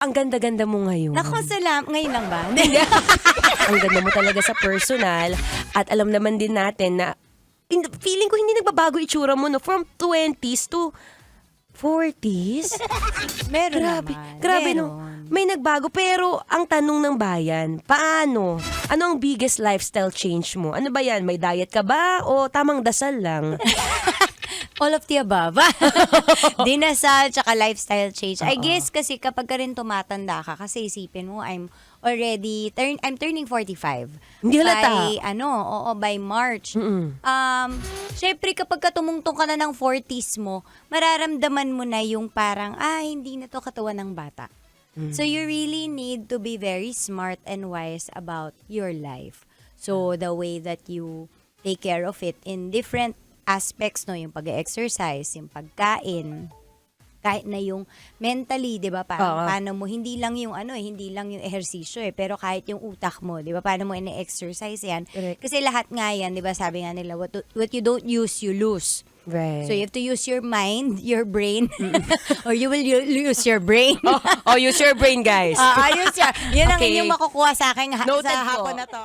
Ang ganda-ganda mo ngayon. Naku, ngayon lang ba? Ang ganda mo talaga sa personal. At alam naman din natin na feeling ko hindi nagbabago itsura mo, no? From 20s to 40s. Meron Grabe, naman. grabe Meron. no. May nagbago pero ang tanong ng bayan, paano? Ano ang biggest lifestyle change mo? Ano ba yan? May diet ka ba o tamang dasal lang? All of the above. Dinasal, tsaka lifestyle change. I guess kasi kapag ka rin tumatanda ka, kasi isipin mo, I'm turning 45. Hindi halata. By March. Mm-mm. Syempre kapag ka tumungtong ka na ng 40s mo, mararamdaman mo na yung parang, hindi na to katawan ng bata. So you really need to be very smart and wise about your life. So the way that you take care of it in different aspects, no, yung pag-exercise, yung pagkain, kahit na yung mentally, 'di ba? Paano mo hindi lang yung ehersisyo pero kahit yung utak mo, 'di ba? Paano mo ine-exercise 'yan? Correct. Kasi lahat nga 'yan, 'di ba? Sabi nga nila, what you don't use, you lose. Right. So you have to use your mind, your brain, or you will lose your brain. Use your brain, guys. Ayos yan. Yan ang Okay. inyong makukuha sa akin Noted sa po. hapon na to.